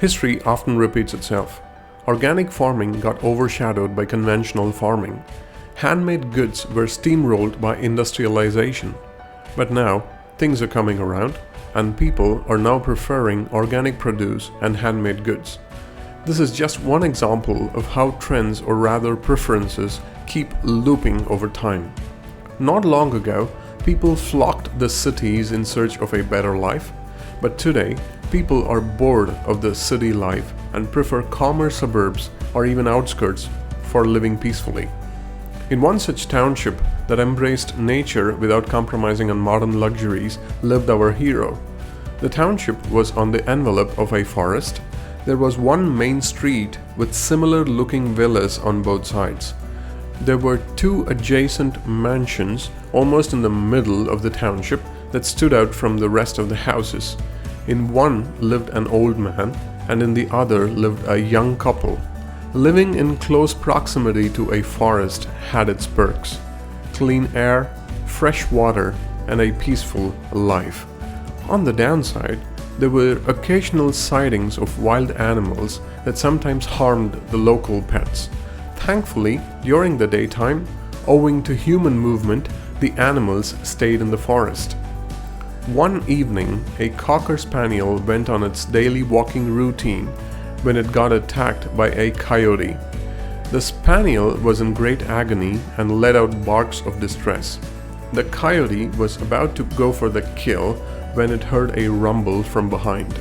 History often repeats itself. Organic farming got overshadowed by conventional farming. Handmade goods were steamrolled by industrialization. But now, things are coming around, and people are now preferring organic produce and handmade goods. This is just one example of how trends, or rather preferences, keep looping over time. Not long ago, people flocked the cities in search of a better life, but today, people are bored of the city life and prefer calmer suburbs or even outskirts for living peacefully. In one such township that embraced nature without compromising on modern luxuries lived our hero. The township was on the envelope of a forest. There was one main street with similar looking villas on both sides. There were two adjacent mansions almost in the middle of the township that stood out from the rest of the houses. In one lived an old man, and in the other lived a young couple. Living in close proximity to a forest had its perks: clean air, fresh water, and a peaceful life. On the downside, there were occasional sightings of wild animals that sometimes harmed the local pets. Thankfully, during the daytime, owing to human movement, the animals stayed in the forest. One evening, a cocker spaniel went on its daily walking routine when it got attacked by a coyote. The spaniel was in great agony and let out barks of distress. The coyote was about to go for the kill when it heard a rumble from behind.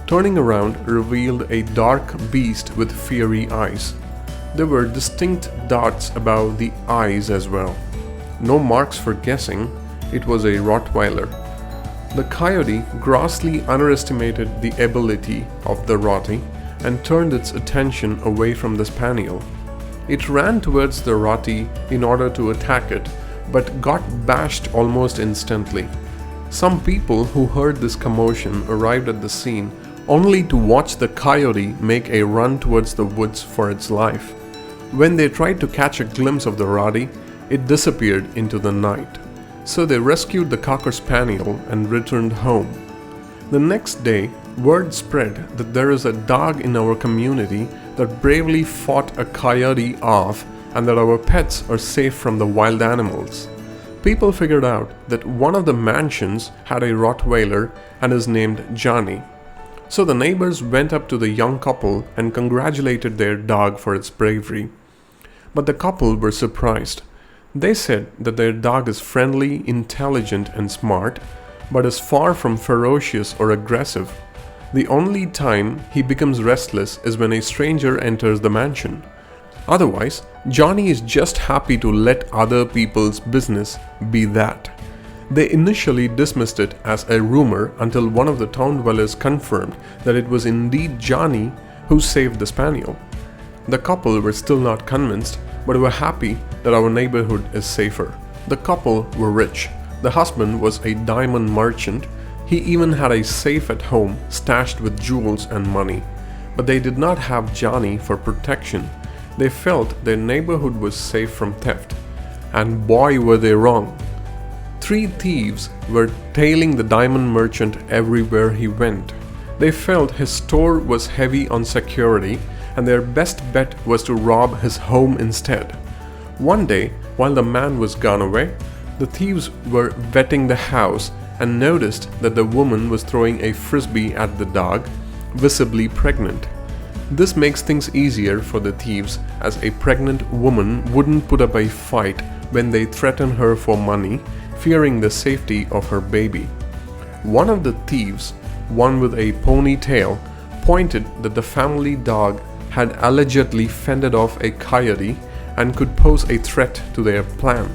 Turning around revealed a dark beast with fiery eyes. There were distinct dots above the eyes as well. No marks for guessing, it was a Rottweiler. The coyote grossly underestimated the ability of the Rottie and turned its attention away from the spaniel. It ran towards the Rottie in order to attack it, but got bashed almost instantly. Some people who heard this commotion arrived at the scene only to watch the coyote make a run towards the woods for its life. When they tried to catch a glimpse of the Rottie, it disappeared into the night. So they rescued the cocker spaniel and returned home. The next day, word spread that there is a dog in our community that bravely fought a coyote off and that our pets are safe from the wild animals. People figured out that one of the mansions had a Rottweiler and is named Johnny. So the neighbors went up to the young couple and congratulated their dog for its bravery. But the couple were surprised. They said that their dog is friendly, intelligent, and smart, but is far from ferocious or aggressive. The only time he becomes restless is when a stranger enters the mansion. Otherwise, Johnny is just happy to let other people's business be that. They initially dismissed it as a rumor until one of the town dwellers confirmed that it was indeed Johnny who saved the spaniel. The couple were still not convinced, but were happy that our neighborhood is safer. The couple were rich. The husband was a diamond merchant. He even had a safe at home stashed with jewels and money. But they did not have Johnny for protection. They felt their neighborhood was safe from theft. And boy, were they wrong. 3 thieves were tailing the diamond merchant everywhere he went. They felt his store was heavy on security, and their best bet was to rob his home instead. One day, while the man was gone away, the thieves were vetting the house and noticed that the woman was throwing a frisbee at the dog, visibly pregnant. This makes things easier for the thieves, as a pregnant woman wouldn't put up a fight when they threaten her for money, fearing the safety of her baby. One of the thieves, one with a ponytail, pointed that the family dog had allegedly fended off a coyote and could pose a threat to their plan.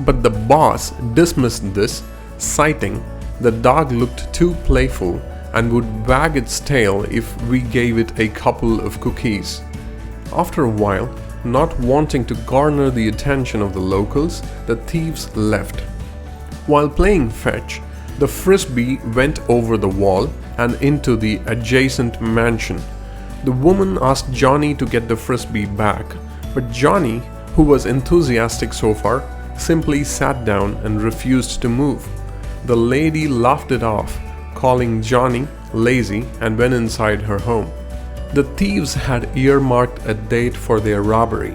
But the boss dismissed this, citing the dog looked too playful and would wag its tail if we gave it a couple of cookies. After a while, not wanting to garner the attention of the locals, the thieves left. While playing fetch, the frisbee went over the wall and into the adjacent mansion. The woman asked Johnny to get the frisbee back, but Johnny, who was enthusiastic so far, simply sat down and refused to move. The lady laughed it off, calling Johnny lazy, and went inside her home. The thieves had earmarked a date for their robbery,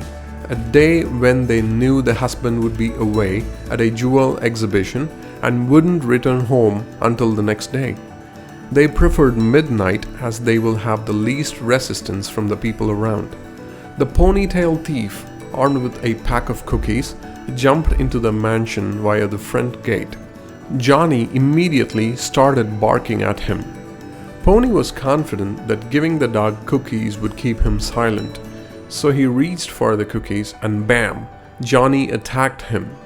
a day when they knew the husband would be away at a jewel exhibition and wouldn't return home until the next day. They preferred midnight as they will have the least resistance from the people around. The ponytail thief, armed with a pack of cookies, jumped into the mansion via the front gate. Johnny immediately started barking at him. Pony was confident that giving the dog cookies would keep him silent, so he reached for the cookies and bam, Johnny attacked him.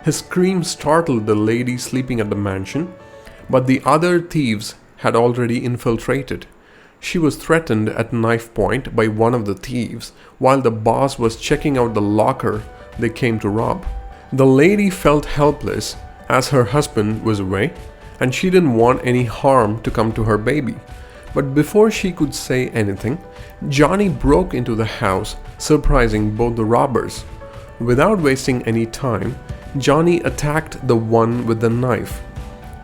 His scream startled the lady sleeping at the mansion, but the other thieves had already infiltrated. She was threatened at knife point by one of the thieves while the boss was checking out the locker they came to rob. The lady felt helpless as her husband was away and she didn't want any harm to come to her baby. But before she could say anything, Johnny broke into the house, surprising both the robbers. Without wasting any time, Johnny attacked the one with the knife.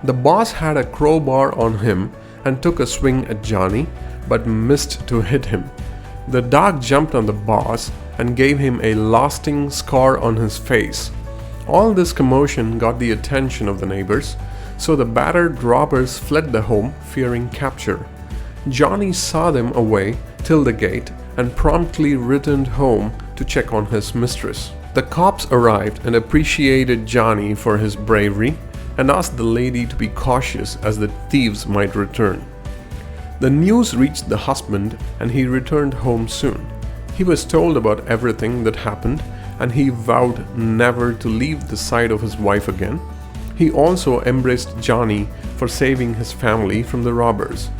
The boss had a crowbar on him and took a swing at Johnny, but missed to hit him. The dog jumped on the boss and gave him a lasting scar on his face. All this commotion got the attention of the neighbors, so the battered robbers fled the home, fearing capture. Johnny saw them away till the gate and promptly returned home to check on his mistress. The cops arrived and appreciated Johnny for his bravery and asked the lady to be cautious as the thieves might return. The news reached the husband and he returned home soon. He was told about everything that happened and he vowed never to leave the side of his wife again. He also embraced Johnny for saving his family from the robbers.